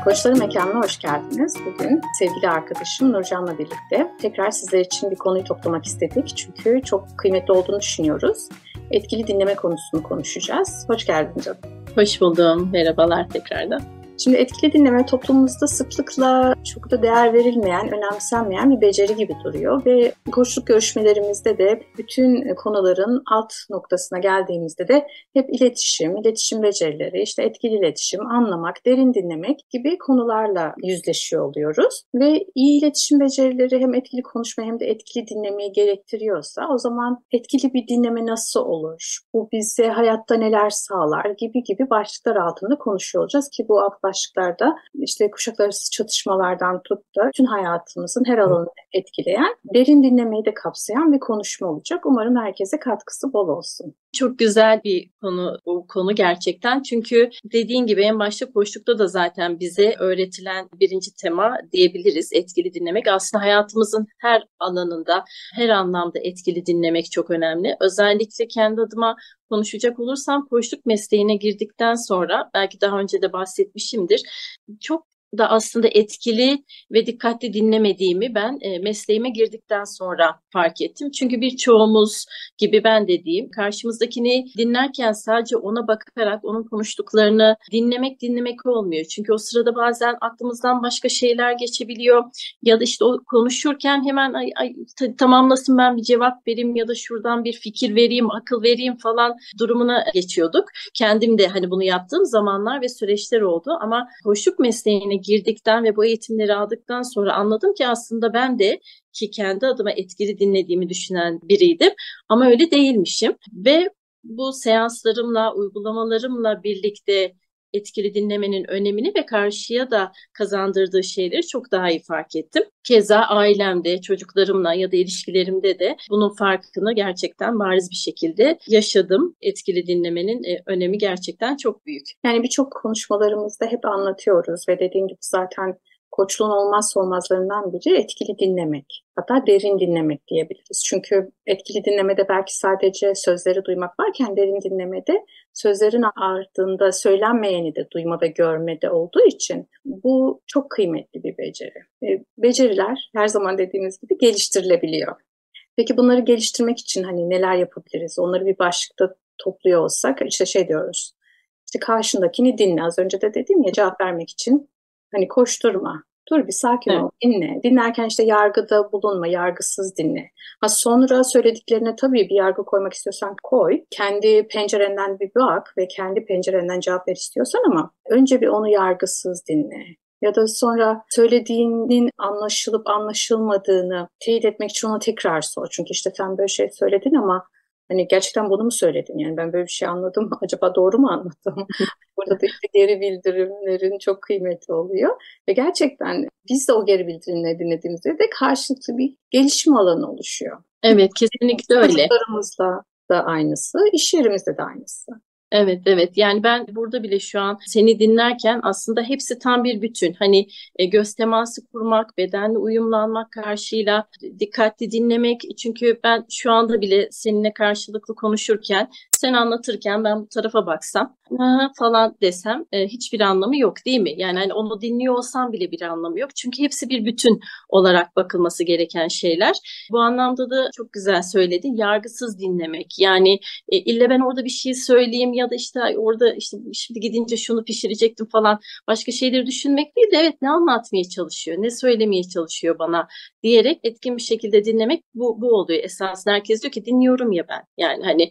Koçları Mekanı'na hoş geldiniz. Bugün sevgili arkadaşım Nurcan'la birlikte tekrar sizler için bir konuyu toplamak istedik. Çünkü çok kıymetli olduğunu düşünüyoruz. Etkili dinleme konusunu konuşacağız. Hoş geldin canım. Hoş buldum. Merhabalar tekrardan. Şimdi etkili dinleme toplumumuzda sıklıkla çok da değer verilmeyen, önemsenmeyen bir beceri gibi duruyor ve koçluk görüşmelerimizde de bütün konuların alt noktasına geldiğimizde de hep iletişim becerileri, işte etkili iletişim, anlamak, derin dinlemek gibi konularla yüzleşiyor oluyoruz. Ve iyi iletişim becerileri hem etkili konuşma hem de etkili dinlemeyi gerektiriyorsa o zaman etkili bir dinleme nasıl olur? Bu bize hayatta neler sağlar gibi başlıklar altında konuşuyor olacağız ki bu alt başlıklarda işte kuşaklar arası çatışmalardan tut da bütün hayatımızın her alanını etkileyen, derin dinlemeyi de kapsayan bir konuşma olacak. Umarım herkese katkısı bol olsun. Çok güzel bir konu bu konu gerçekten. Çünkü dediğin gibi en başta koçlukta da zaten bize öğretilen birinci tema diyebiliriz. Etkili dinlemek. Aslında hayatımızın her alanında, her anlamda etkili dinlemek çok önemli. Özellikle kendi adıma konuşacak olursam koçluk mesleğine girdikten sonra belki daha önce de bahsetmişimdir. Çok da aslında etkili ve dikkatli dinlemediğimi ben mesleğime girdikten sonra fark ettim. Çünkü birçoğumuz gibi ben de diyeyim, karşımızdakini dinlerken sadece ona bakarak onun konuştuklarını dinlemek olmuyor. Çünkü o sırada bazen aklımızdan başka şeyler geçebiliyor ya da işte o konuşurken hemen tamamlasın ben bir cevap vereyim ya da şuradan bir fikir vereyim, akıl vereyim falan durumuna geçiyorduk. Kendim de hani bunu yaptığım zamanlar ve süreçler oldu ama koçluk mesleğine girdikten ve bu eğitimleri aldıktan sonra anladım ki aslında ben de ki kendi adıma etkili dinlediğimi düşünen biriydim ama öyle değilmişim ve bu seanslarımla, uygulamalarımla birlikte etkili dinlemenin önemini ve karşıya da kazandırdığı şeyleri çok daha iyi fark ettim. Keza ailemde, çocuklarımla ya da ilişkilerimde de bunun farkını gerçekten bariz bir şekilde yaşadım. Etkili dinlemenin önemi gerçekten çok büyük. Yani birçok konuşmalarımızda hep anlatıyoruz ve dediğim gibi zaten koçluğun olmazsa olmazlarından biri etkili dinlemek. Hatta derin dinlemek diyebiliriz. Çünkü etkili dinlemede belki sadece sözleri duymak varken derin dinlemede sözlerin ardında söylenmeyeni de duyma ve görme de olduğu için bu çok kıymetli bir beceri. Beceriler her zaman dediğimiz gibi geliştirilebiliyor. Peki bunları geliştirmek için hani neler yapabiliriz? Onları bir başlıkta topluyor olsak işte diyoruz. İşte karşındakini dinle. Az önce de dedim ya cevap vermek için hani koşturma. Dur bir sakin ol, dinle. Dinlerken işte yargıda bulunma, yargısız dinle. Sonra söylediklerine tabii bir yargı koymak istiyorsan koy. Kendi pencerenden bir bak ve kendi pencerenden cevap ver istiyorsan ama önce bir onu yargısız dinle. Ya da sonra söylediğinin anlaşılıp anlaşılmadığını teyit etmek için ona tekrar sor. Çünkü işte sen böyle şey söyledin ama hani gerçekten bunu mu söyledin? Yani ben böyle bir şey anladım mı? Acaba doğru mu anladım? Burada da işte geri bildirimlerin çok kıymetli oluyor. Ve gerçekten biz de o geri bildirimleri dinlediğimizde de karşılıklı bir gelişim alanı oluşuyor. Evet, kesinlikle öyle. Çocuklarımızda da aynısı, iş yerimizde de aynısı. Evet. Yani ben burada bile şu an seni dinlerken aslında hepsi tam bir bütün. Hani göz teması kurmak, bedenle uyumlanmak karşıyla dikkatli dinlemek. Çünkü ben şu anda bile seninle karşılıklı konuşurken, sen anlatırken ben bu tarafa baksam falan desem hiçbir anlamı yok değil mi? Yani hani onu dinliyor olsam bile bir anlamı yok. Çünkü hepsi bir bütün olarak bakılması gereken şeyler. Bu anlamda da çok güzel söyledin. Yargısız dinlemek. Yani illa ben orada bir şey söyleyeyim ya da işte orada işte şimdi gidince şunu pişirecektim falan başka şeyleri düşünmek değil de evet ne anlatmaya çalışıyor, ne söylemeye çalışıyor bana diyerek etkin bir şekilde dinlemek bu oluyor esasında. Herkes diyor ki dinliyorum ya ben. Yani hani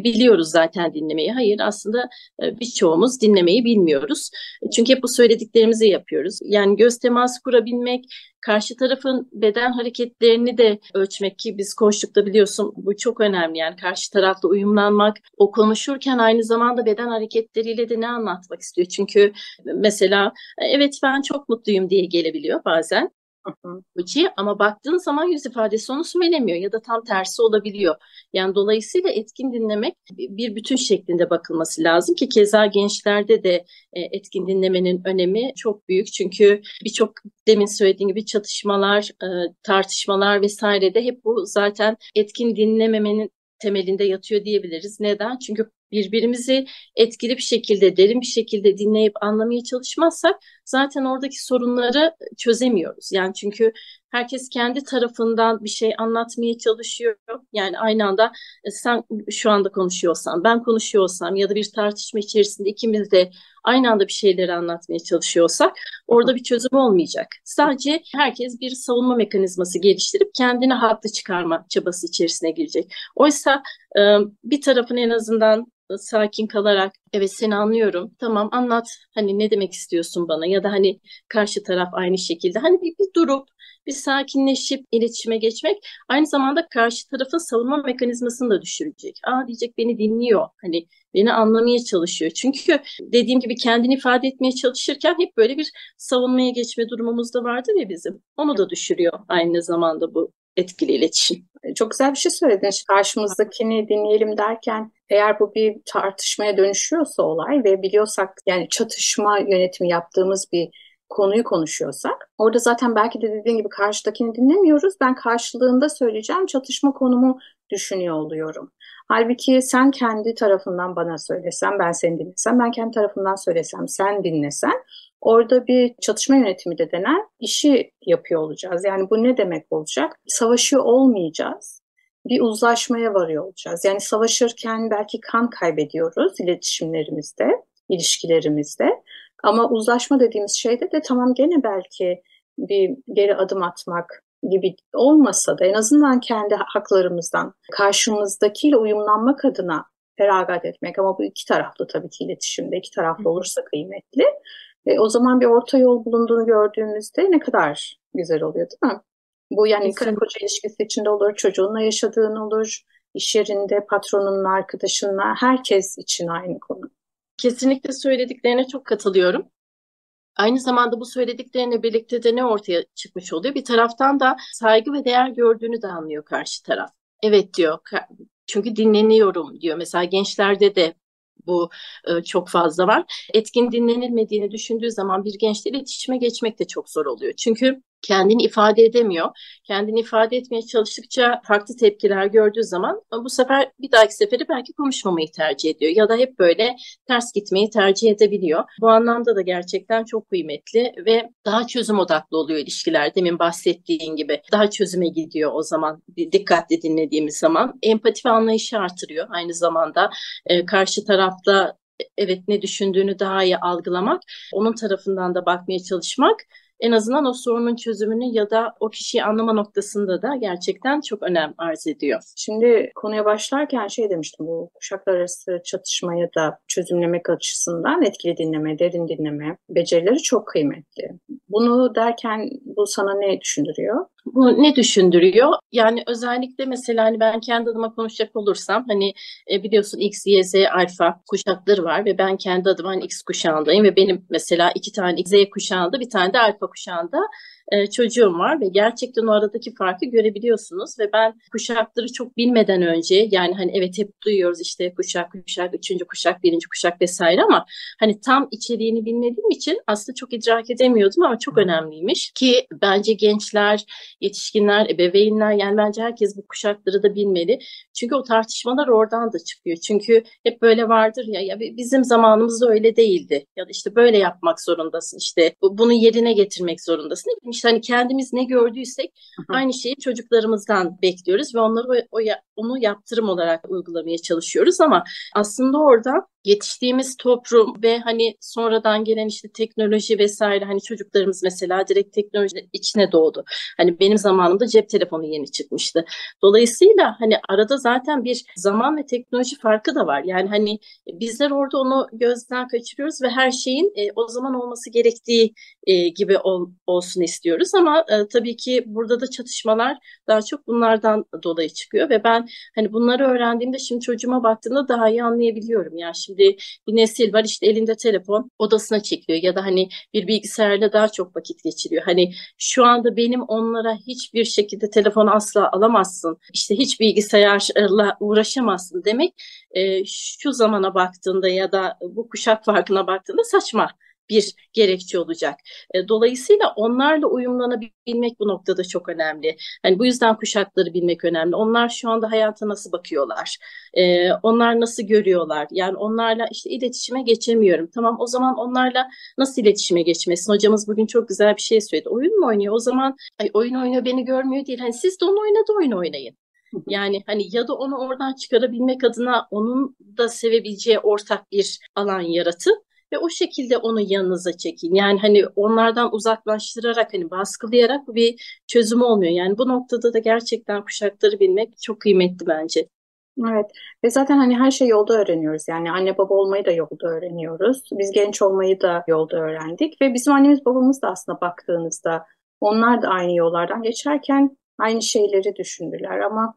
biliyoruz zaten dinlemeyi. Hayır aslında birçoğumuz dinlemeyi bilmiyoruz. Çünkü hep bu söylediklerimizi yapıyoruz. Yani göz teması kurabilmek, karşı tarafın beden hareketlerini de ölçmek ki biz koçlukta biliyorsun bu çok önemli. Yani karşı tarafla uyumlanmak, o konuşurken aynı zamanda beden hareketleriyle de ne anlatmak istiyor. Çünkü mesela evet ben çok mutluyum diye gelebiliyor bazen. Ama baktığın zaman yüz ifadesi onu söylemiyor ya da tam tersi olabiliyor. Yani dolayısıyla etkin dinlemek bir bütün şeklinde bakılması lazım ki keza gençlerde de etkin dinlemenin önemi çok büyük. Çünkü birçok demin söylediğim gibi çatışmalar, tartışmalar vesaire de hep bu zaten etkin dinlememenin temelinde yatıyor diyebiliriz. Neden? Çünkü birbirimizi etkili bir şekilde, derin bir şekilde dinleyip anlamaya çalışmazsak zaten oradaki sorunları çözemiyoruz. Yani çünkü herkes kendi tarafından bir şey anlatmaya çalışıyor. Yani aynı anda sen şu anda konuşuyorsan, ben konuşuyorsam ya da bir tartışma içerisinde ikimiz de aynı anda bir şeyleri anlatmaya çalışıyorsak orada bir çözüm olmayacak. Sadece herkes bir savunma mekanizması geliştirip kendini haklı çıkarma çabası içerisine girecek. Oysa bir tarafın en azından sakin kalarak evet seni anlıyorum, tamam anlat, hani ne demek istiyorsun bana, ya da hani karşı taraf aynı şekilde hani bir durup bir sakinleşip iletişime geçmek aynı zamanda karşı tarafın savunma mekanizmasını da düşürecek. Aa diyecek, beni dinliyor, hani beni anlamaya çalışıyor. Çünkü dediğim gibi kendini ifade etmeye çalışırken hep böyle bir savunmaya geçme durumumuz da vardır ya bizim. Onu da düşürüyor aynı zamanda bu etkili iletişim. Çok güzel bir şey söyledin. Karşımızdakini dinleyelim derken eğer bu bir tartışmaya dönüşüyorsa olay ve biliyorsak yani çatışma yönetimi yaptığımız bir konuyu konuşuyorsak orada zaten belki de dediğin gibi karşıdakini dinlemiyoruz. Ben karşılığında söyleyeceğim çatışma konumu düşünüyor oluyorum. Halbuki sen kendi tarafından bana söylesen, ben seni dinlesem, ben kendi tarafından söylesem, sen dinlesen orada bir çatışma yönetimi de denen işi yapıyor olacağız. Yani bu ne demek olacak? Savaşıyor olmayacağız. Bir uzlaşmaya varıyor olacağız. Yani savaşırken belki kan kaybediyoruz iletişimlerimizde, ilişkilerimizde. Ama uzlaşma dediğimiz şeyde de tamam gene belki bir geri adım atmak gibi olmasa da en azından kendi haklarımızdan karşımızdakiyle uyumlanmak adına feragat etmek. Ama bu iki taraflı tabii ki iletişimde iki taraflı olursa kıymetli. O zaman bir orta yol bulunduğunu gördüğümüzde ne kadar güzel oluyor değil mi? Bu yani karı koca ilişkisi içinde olur, çocuğunla yaşadığın olur, iş yerinde patronunla, arkadaşınla, herkes için aynı konu. Kesinlikle söylediklerine çok katılıyorum. Aynı zamanda bu söylediklerine birlikte de ne ortaya çıkmış oluyor? Bir taraftan da saygı ve değer gördüğünü de anlıyor karşı taraf. Evet diyor, çünkü dinleniyorum diyor. Mesela gençlerde de bu çok fazla var. Etkin dinlenilmediğini düşündüğü zaman bir gençle iletişime geçmek de çok zor oluyor. Çünkü kendini ifade edemiyor. Kendini ifade etmeye çalıştıkça farklı tepkiler gördüğü zaman bu sefer bir dahaki sefere belki konuşmamayı tercih ediyor. Ya da hep böyle ters gitmeyi tercih edebiliyor. Bu anlamda da gerçekten çok kıymetli ve daha çözüm odaklı oluyor ilişkiler. Demin bahsettiğin gibi daha çözüme gidiyor o zaman. Dikkatli dinlediğimiz zaman empati ve anlayışı artırıyor. Aynı zamanda karşı tarafta evet ne düşündüğünü daha iyi algılamak, onun tarafından da bakmaya çalışmak en azından o sorunun çözümünü ya da o kişiyi anlama noktasında da gerçekten çok önem arz ediyor. Şimdi konuya başlarken şey demiştim, bu kuşaklar arası çatışmayı da çözümlemek açısından etkili dinleme, derin dinleme becerileri çok kıymetli. Bunu derken bu sana ne düşündürüyor? Bu ne düşündürüyor? Yani özellikle mesela hani ben kendi adıma konuşacak olursam hani biliyorsun X, Y, Z, alfa kuşakları var ve ben kendi adıma hani X kuşağındayım ve benim mesela 2 tane Z kuşağında, bir tane de alfa kuşağında çocuğum var ve gerçekten o aradaki farkı görebiliyorsunuz ve ben kuşakları çok bilmeden önce, yani hani evet hep duyuyoruz işte kuşak, 3. kuşak, 1. kuşak vesaire, ama hani tam içeriğini bilmediğim için aslında çok idrak edemiyordum ama çok önemliymiş ki bence gençler, yetişkinler, ebeveynler, yani bence herkes bu kuşakları da bilmeli. Çünkü o tartışmalar oradan da çıkıyor. Çünkü hep böyle vardır ya bizim zamanımızda öyle değildi. Ya da işte böyle yapmak zorundasın. İşte bunu yerine getirmek zorundasın. İşte hani kendimiz ne gördüysek aynı şeyi çocuklarımızdan bekliyoruz ve onları onu yaptırım olarak uygulamaya çalışıyoruz, ama aslında orada yetiştiğimiz toplum ve hani sonradan gelen işte teknoloji vesaire, hani çocuklarımız mesela direkt teknolojinin içine doğdu. Hani benim zamanımda cep telefonu yeni çıkmıştı. Dolayısıyla hani arada zaten bir zaman ve teknoloji farkı da var. Yani hani bizler orada onu gözden kaçırıyoruz ve her şeyin o zaman olması gerektiği gibi olsun istiyoruz. Ama tabii ki burada da çatışmalar daha çok bunlardan dolayı çıkıyor ve ben hani bunları öğrendiğimde şimdi çocuğuma baktığımda daha iyi anlayabiliyorum. Yani şimdi bir nesil var, işte elinde telefon, odasına çekiliyor ya da hani bir bilgisayarla daha çok vakit geçiriyor. Hani şu anda benim onlara hiçbir şekilde telefonu asla alamazsın, İşte hiç bilgisayarla uğraşamazsın demek şu zamana baktığında ya da bu kuşak farkına baktığında saçma. bir gerekçe olacak. Dolayısıyla onlarla uyumlanabilmek bu noktada çok önemli. Hani bu yüzden kuşakları bilmek önemli. Onlar şu anda hayata nasıl bakıyorlar? Onlar nasıl görüyorlar? Yani onlarla işte iletişime geçemiyorum. Tamam, o zaman onlarla nasıl iletişime geçmesin? Hocamız bugün çok güzel bir şey söyledi. Oyun mu oynuyor? O zaman ay, oyun oynuyor beni görmüyor değil. Hani siz de onu oynadı oyun oynayın. Yani hani ya da onu oradan çıkarabilmek adına onun da sevebileceği ortak bir alan yaratın ve o şekilde onu yanınıza çekin. Yani hani onlardan uzaklaştırarak hani baskılayarak bir çözüm olmuyor. Yani bu noktada da gerçekten kuşakları bilmek çok kıymetli bence. Evet ve zaten hani her şeyi yolda öğreniyoruz. Yani anne baba olmayı da yolda öğreniyoruz. Biz genç olmayı da yolda öğrendik ve bizim annemiz babamız da aslında baktığınızda onlar da aynı yollardan geçerken aynı şeyleri düşündüler ama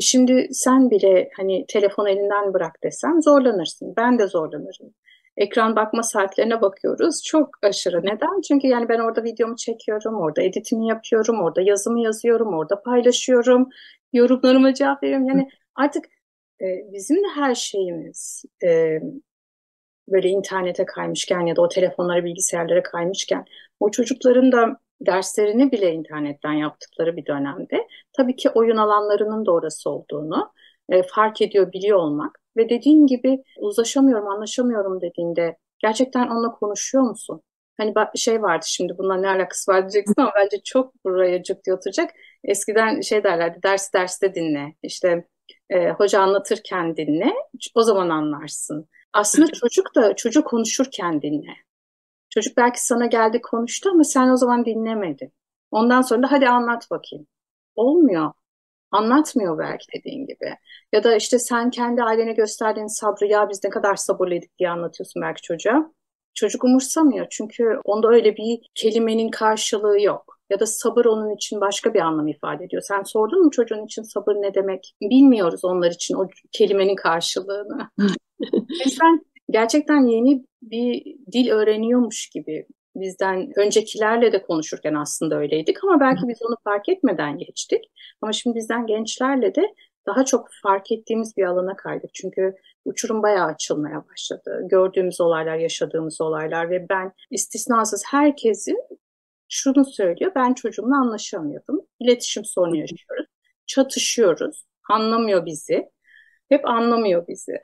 şimdi sen bile hani telefon elinden bırak desem zorlanırsın. Ben de zorlanırım. Ekran bakma saatlerine bakıyoruz. Çok aşırı. Neden? Çünkü yani ben orada videomu çekiyorum, orada editimi yapıyorum, orada yazımı yazıyorum, orada paylaşıyorum, yorumlarıma cevap veriyorum. Yani artık bizim de her şeyimiz böyle internete kaymışken ya da o telefonlara, bilgisayarlara kaymışken o çocukların da derslerini bile internetten yaptıkları bir dönemde tabii ki oyun alanlarının da orası olduğunu fark ediyor, biliyor olmak ve dediğin gibi uzlaşamıyorum, anlaşamıyorum dediğinde gerçekten onunla konuşuyor musun? Hani şey vardı şimdi bununla ne alakası var diyeceksin ama bence çok buraya cık diye oturacak. Eskiden şey derlerdi, ders derste dinle. İşte hoca anlatırken dinle, o zaman anlarsın. Aslında çocuk konuşurken dinle. Çocuk belki sana geldi konuştu ama sen o zaman dinlemedin. Ondan sonra da hadi anlat bakayım. Olmuyor. Anlatmıyor belki dediğin gibi. Ya da işte sen kendi ailene gösterdiğin sabrı ya biz ne kadar sabırlıydık diye anlatıyorsun belki çocuğa. Çocuk umursamıyor çünkü onda öyle bir kelimenin karşılığı yok. Ya da sabır onun için başka bir anlam ifade ediyor. Sen sordun mu çocuğun için sabır ne demek? Bilmiyoruz onlar için o kelimenin karşılığını. Sen gerçekten yeni bir dil öğreniyormuş gibi bizden öncekilerle de konuşurken aslında öyleydik ama belki biz onu fark etmeden geçtik. Ama şimdi bizden gençlerle de daha çok fark ettiğimiz bir alana kaydık. Çünkü uçurum bayağı açılmaya başladı. Gördüğümüz olaylar, yaşadığımız olaylar ve ben istisnasız herkesin şunu söylüyor. Ben çocuğumla anlaşamıyordum. İletişim sorunu yaşıyoruz. Çatışıyoruz. Anlamıyor bizi. Hep anlamıyor bizi.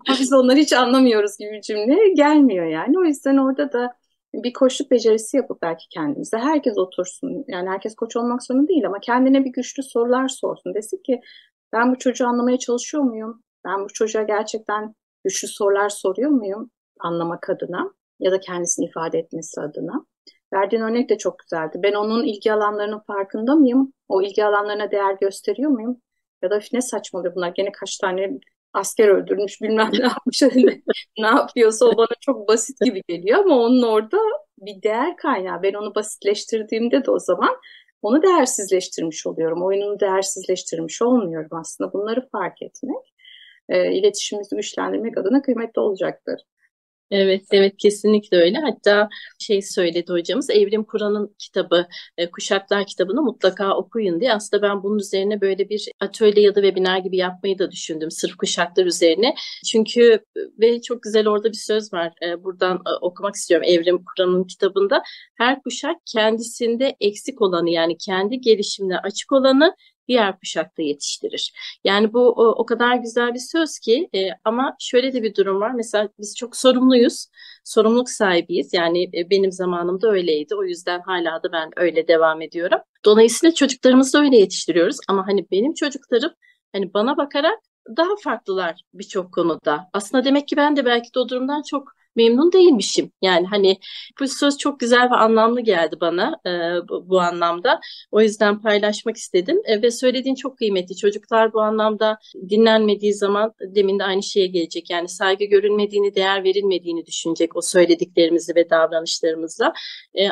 Ama biz onları hiç anlamıyoruz gibi bir cümle gelmiyor yani. O yüzden orada da bir koçluk becerisi yapıp belki kendimize herkes otursun. Yani herkes koç olmak zorunda değil ama kendine bir güçlü sorular sorsun. Desin ki ben bu çocuğu anlamaya çalışıyor muyum? Ben bu çocuğa gerçekten güçlü sorular soruyor muyum? Anlamak adına ya da kendisini ifade etmesi adına. Verdiğin örnek de çok güzeldi. Ben onun ilgi alanlarının farkında mıyım? O ilgi alanlarına değer gösteriyor muyum? Ya da ne saçmalıyor bunlar? Gene kaç tane asker öldürmüş bilmem ne yapmış. Ne yapıyorsa o bana çok basit gibi geliyor ama onun orada bir değer kaynağı. Ben onu basitleştirdiğimde de o zaman onu değersizleştirmiş oluyorum. Oyununu değersizleştirmiş olmuyorum aslında. Bunları fark etmek, iletişimimizi güçlendirmek adına kıymetli olacaktır. Evet, evet kesinlikle öyle. Hatta şey söyledi hocamız, Evrim Kur'an'ın kitabı, Kuşaklar kitabını mutlaka okuyun diye. Aslında ben bunun üzerine böyle bir atölye ya da webinar gibi yapmayı da düşündüm. Sırf kuşaklar üzerine. Çünkü ve çok güzel orada bir söz var. Buradan okumak istiyorum Evrim Kur'an'ın kitabında. Her kuşak kendisinde eksik olanı yani kendi gelişimine açık olanı diğer kuşakta yetiştirir. Yani bu o kadar güzel bir söz ki ama şöyle de bir durum var. Mesela biz çok sorumluyuz. Sorumluluk sahibiyiz. Yani benim zamanımda öyleydi. O yüzden hala da ben öyle devam ediyorum. Dolayısıyla çocuklarımızı da öyle yetiştiriyoruz. Ama hani benim çocuklarım hani bana bakarak daha farklılar birçok konuda. Aslında demek ki ben de belki de o durumdan çok memnun değilmişim. Yani hani bu söz çok güzel ve anlamlı geldi bana bu anlamda. O yüzden paylaşmak istedim ve söylediğin çok kıymetli. Çocuklar bu anlamda dinlenmediği zaman demin de aynı şeye gelecek. Yani saygı görülmediğini, değer verilmediğini düşünecek o söylediklerimizle ve davranışlarımızla.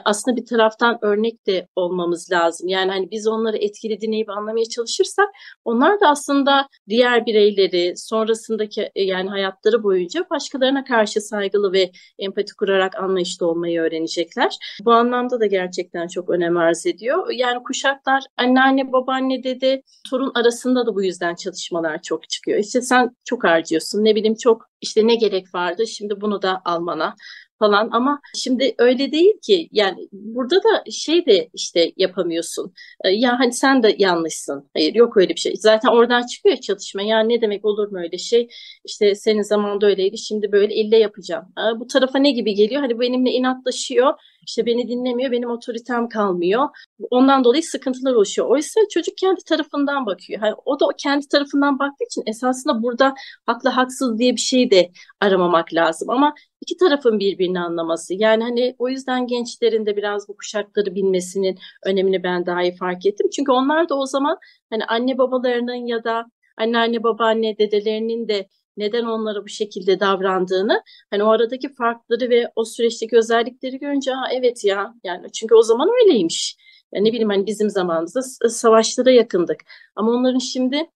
Aslında bir taraftan örnek de olmamız lazım. Yani hani biz onları etkili dinleyip anlamaya çalışırsak onlar da aslında diğer bireyleri sonrasındaki yani hayatları boyunca başkalarına karşı saygılı ve empati kurarak anlayışlı olmayı öğrenecekler. Bu anlamda da gerçekten çok önem arz ediyor. Yani kuşaklar anneanne, babaanne, dede, torun arasında da bu yüzden çatışmalar çok çıkıyor. İşte sen çok harcıyorsun, ne bileyim çok işte ne gerek vardı şimdi bunu da almana falan, ama şimdi öyle değil ki. Yani burada da şey de işte yapamıyorsun. Ya hani sen de yanlışsın. Hayır, yok öyle bir şey. Zaten oradan çıkıyor çatışma. Ya ne demek, olur mu öyle şey? İşte senin zamanında öyleydi, şimdi böyle ille yapacağım. Bu tarafa ne gibi geliyor? Hani benimle inatlaşıyor. İşte beni dinlemiyor, benim otoritem kalmıyor. Ondan dolayı sıkıntılar oluşuyor. Oysa çocuk kendi tarafından bakıyor. Hani o da o kendi tarafından baktığı için esasında burada haklı haksız diye bir şey de aramamak lazım. Ama iki tarafın birbirini anlaması. Yani hani o yüzden gençlerin de biraz bu kuşakları bilmesinin önemini ben daha iyi fark ettim. Çünkü onlar da o zaman hani anne babalarının ya da anneanne babaanne dedelerinin de neden onlara bu şekilde davrandığını, hani o aradaki farkları ve o süreçteki özellikleri görünce, ha evet ya, yani çünkü o zaman öyleymiş. Yani ne bileyim, hani bizim zamanımızda savaşlara yakındık. Ama onların şimdi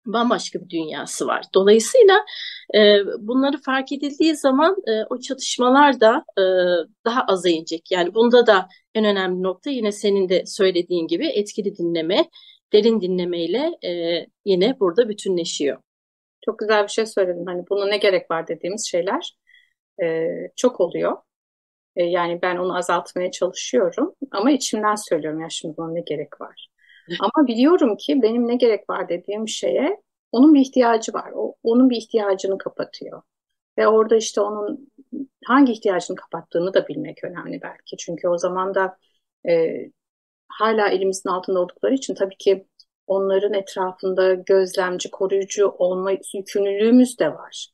bambaşka bir dünyası var. Dolayısıyla bunları fark edildiği zaman o çatışmalar da daha aza inecek. Yani bunda da en önemli nokta, yine senin de söylediğin gibi, etkili dinleme, derin dinlemeyle yine burada bütünleşiyor. Çok güzel bir şey söyledin. Hani buna ne gerek var dediğimiz şeyler çok oluyor. Yani ben onu azaltmaya çalışıyorum ama içimden söylüyorum ya şimdi buna ne gerek var. Ama biliyorum ki benim ne gerek var dediğim şeye onun bir ihtiyacı var. Onun bir ihtiyacını kapatıyor. Ve orada işte onun hangi ihtiyacını kapattığını da bilmek önemli belki. Çünkü o zaman da e, hala elimizin altında oldukları için tabii ki onların etrafında gözlemci, koruyucu olma yükümlülüğümüz de var.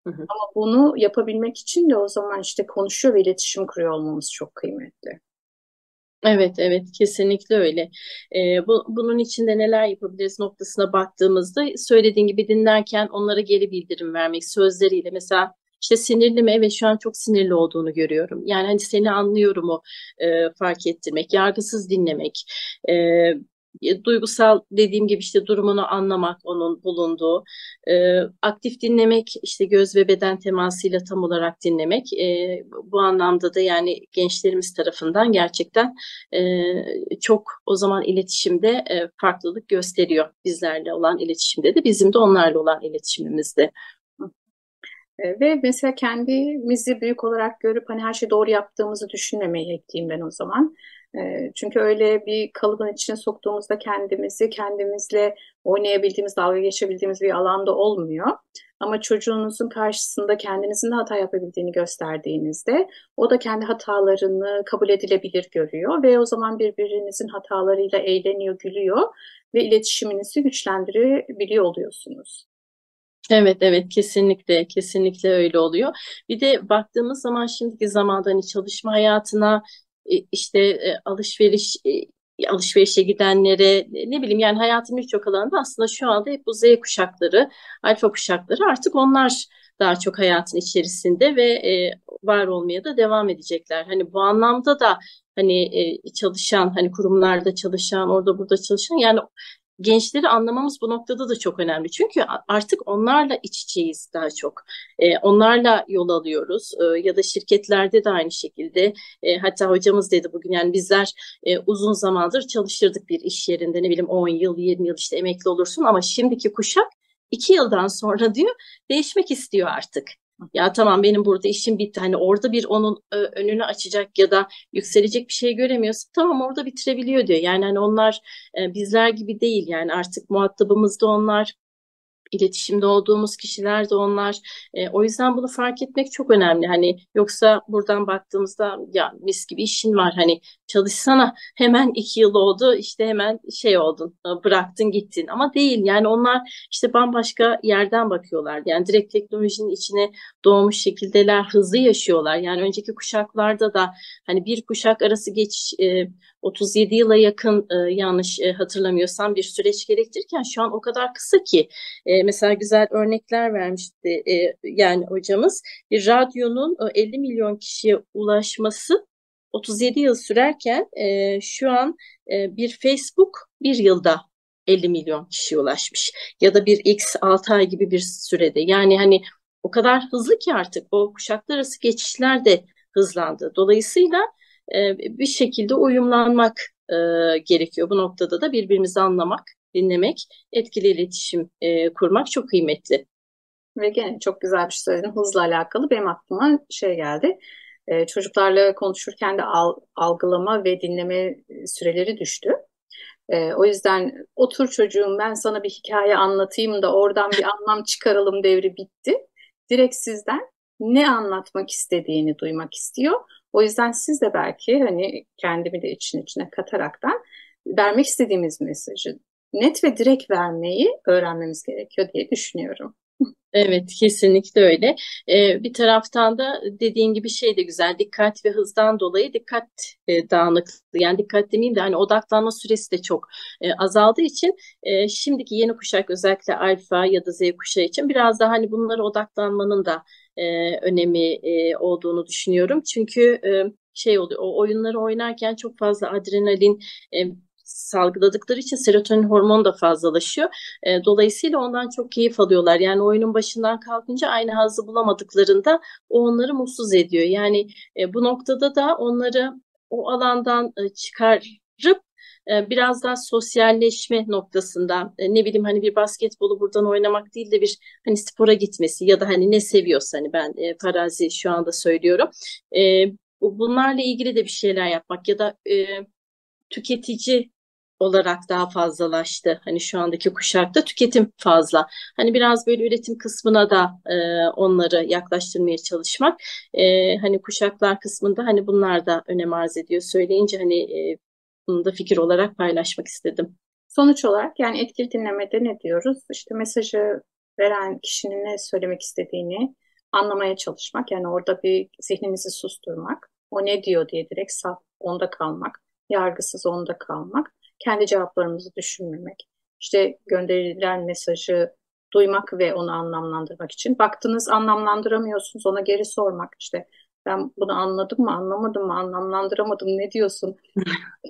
Hı hı. Ama bunu yapabilmek için de o zaman işte konuşuyor ve iletişim kuruyor olmamız çok kıymetli. Evet, evet, kesinlikle öyle. Bunun içinde neler yapabiliriz noktasına baktığımızda, söylediğin gibi dinlerken onlara geri bildirim vermek sözleriyle. Mesela işte sinirli mi? Evet, şu an çok sinirli olduğunu görüyorum. Yani hani seni anlıyorum, o fark ettirmek, yargısız dinlemek. Duygusal, dediğim gibi işte durumunu anlamak, onun bulunduğu. Aktif dinlemek, işte göz ve beden temasıyla tam olarak dinlemek. Bu anlamda da yani gençlerimiz tarafından gerçekten çok o zaman iletişimde farklılık gösteriyor. Bizlerle olan iletişimde de, bizim de onlarla olan iletişimimizde. Ve mesela kendimizi büyük olarak görüp hani her şeyi doğru yaptığımızı düşünmemeyi ekleyeyim ben o zaman. Çünkü öyle bir kalıbın içine soktuğumuzda kendimizle oynayabildiğimiz, dalga geçebildiğimiz bir alanda olmuyor. Ama çocuğunuzun karşısında kendinizin de hata yapabildiğini gösterdiğinizde o da kendi hatalarını kabul edilebilir görüyor ve o zaman birbirinizin hatalarıyla eğleniyor, gülüyor ve iletişiminizi güçlendirebiliyor oluyorsunuz. Evet, evet, kesinlikle kesinlikle öyle oluyor. Bir de baktığımız zaman şimdiki zamanda hani çalışma hayatına, işte alışverişe gidenlere, ne bileyim, yani hayatın birçok alanında aslında şu anda hep bu Z kuşakları, alfa kuşakları, artık onlar daha çok hayatın içerisinde ve var olmaya da devam edecekler. Hani bu anlamda da hani çalışan, hani kurumlarda çalışan, orada burada çalışan, yani gençleri anlamamız bu noktada da çok önemli. Çünkü artık onlarla iç içeyiz daha çok. Onlarla yol alıyoruz. Ya da şirketlerde de aynı şekilde. Hatta hocamız dedi bugün, yani bizler uzun zamandır çalışırdık bir iş yerinde. Ne bileyim 10 yıl, 20 yıl işte emekli olursun, ama şimdiki kuşak 2 yıldan sonra diyor değişmek istiyor artık. Ya tamam, benim burada işim bitti. Hani orada bir onun önünü açacak ya da yükselecek bir şey göremiyorsun. Tamam, orada bitirebiliyor diyor. Yani hani onlar bizler gibi değil, yani artık muhatabımız da onlar, iletişimde olduğumuz kişiler de onlar. O yüzden bunu fark etmek çok önemli. Hani yoksa buradan baktığımızda ya mis gibi işin var, hani çalışsana, hemen 2 yıl oldu işte, hemen şey oldun, bıraktın gittin, ama değil yani, onlar işte bambaşka yerden bakıyorlar. Yani direkt teknolojinin içine doğmuş şekildeler, hızlı yaşıyorlar. Yani önceki kuşaklarda da hani bir kuşak arası geçiş 37 yıla yakın, yanlış hatırlamıyorsam, bir süreç gerektirirken şu an o kadar kısa ki. Mesela güzel örnekler vermişti yani hocamız. Bir radyonun 50 milyon kişiye ulaşması 37 yıl sürerken, şu an bir Facebook bir yılda 50 milyon kişiye ulaşmış. Ya da bir X 6 ay gibi bir sürede. Yani hani o kadar hızlı ki artık o kuşaklar arası geçişler de hızlandı. Dolayısıyla bir şekilde uyumlanmak gerekiyor. Bu noktada da birbirimizi anlamak, dinlemek, etkili iletişim kurmak çok kıymetli. Ve gene çok güzel bir şey söyledin. Hızla alakalı benim aklıma şey geldi. Çocuklarla konuşurken de algılama ve dinleme süreleri düştü. O yüzden otur çocuğum ben sana bir hikaye anlatayım da oradan bir anlam çıkaralım devri bitti. Direkt sizden ne anlatmak istediğini duymak istiyor. O yüzden siz de belki hani kendimi de için içine kataraktan vermek istediğimiz mesajı net ve direkt vermeyi öğrenmemiz gerekiyor diye düşünüyorum. Evet, kesinlikle öyle. Bir taraftan da dediğin gibi şey de güzel. Dikkat ve hızdan dolayı dikkat dağınıklığı. Yani dikkat demeyeyim de hani odaklanma süresi de çok azaldığı için şimdiki yeni kuşak özellikle alfa ya da Z kuşağı için biraz daha hani bunlara odaklanmanın da önemi olduğunu düşünüyorum. Çünkü şey oluyor, o oyunları oynarken çok fazla adrenalin e, salgıladıkları için serotonin hormonu da fazlalaşıyor. Dolayısıyla ondan çok keyif alıyorlar. Yani oyunun başından kalkınca aynı hazzı bulamadıklarında o onları mutsuz ediyor. Yani bu noktada da onları o alandan çıkarıp biraz daha sosyalleşme noktasında ne bileyim hani bir basketbolu buradan oynamak değil de bir hani spora gitmesi ya da hani ne seviyorsa hani ben farazi şu anda söylüyorum. E, Bunlarla ilgili de bir şeyler yapmak ya da tüketici olarak daha fazlalaştı. Hani şu andaki kuşakta tüketim fazla. Hani biraz böyle üretim kısmına da onları yaklaştırmaya çalışmak. Hani kuşaklar kısmında hani bunlar da önem arz ediyor. Söyleyince hani bunu da fikir olarak paylaşmak istedim. Sonuç olarak yani etkili dinlemede ne diyoruz? İşte mesajı veren kişinin ne söylemek istediğini anlamaya çalışmak. Yani orada bir zihninizi susturmak. O ne diyor diye direkt saf onda kalmak. Yargısız onda kalmak. Kendi cevaplarımızı düşünmemek. İşte gönderilen mesajı duymak ve onu anlamlandırmak için. Baktınız anlamlandıramıyorsunuz ona geri sormak. İşte ben bunu anladım mı anlamadım mı anlamlandıramadım ne diyorsun?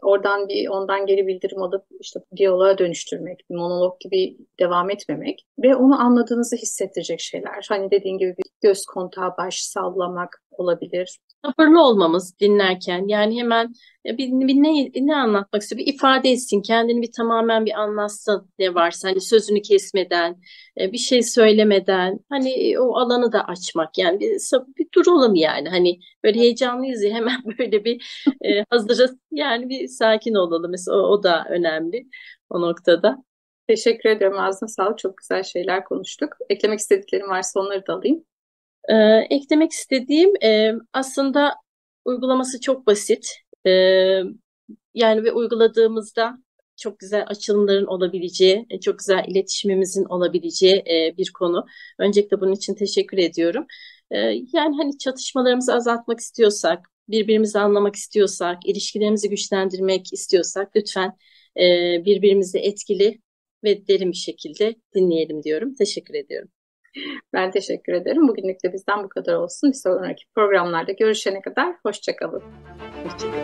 Oradan bir ondan geri bildirim alıp işte diyaloğa dönüştürmek, bir monolog gibi devam etmemek ve onu anladığınızı hissettirecek şeyler. Hani dediğin gibi bir göz kontağı, baş sallamak olabilir. Sabırlı olmamız dinlerken yani hemen bir ne anlatmak istiyor bir ifade etsin kendini bir tamamen bir anlatsın ne varsa hani sözünü kesmeden bir şey söylemeden hani o alanı da açmak yani bir duralım yani hani böyle heyecanlıyız ya hemen böyle bir hazırız yani bir sakin olalım mesela o da önemli o noktada. Teşekkür ederim. Ağzına sağlık. Çok güzel şeyler konuştuk. Eklemek istediklerim varsa onları da alayım. Eklemek istediğim aslında uygulaması çok basit. Yani ve uyguladığımızda çok güzel açılımların olabileceği, çok güzel iletişimimizin olabileceği bir konu. Öncelikle bunun için teşekkür ediyorum. Yani hani çatışmalarımızı azaltmak istiyorsak, birbirimizi anlamak istiyorsak, ilişkilerimizi güçlendirmek istiyorsak lütfen birbirimizi etkili ve derin bir şekilde dinleyelim diyorum. Teşekkür ediyorum. Ben teşekkür ederim. Bugünlük de bizden bu kadar olsun. Bir sonraki programlarda görüşene kadar hoşça kalın. Hoşçakalın.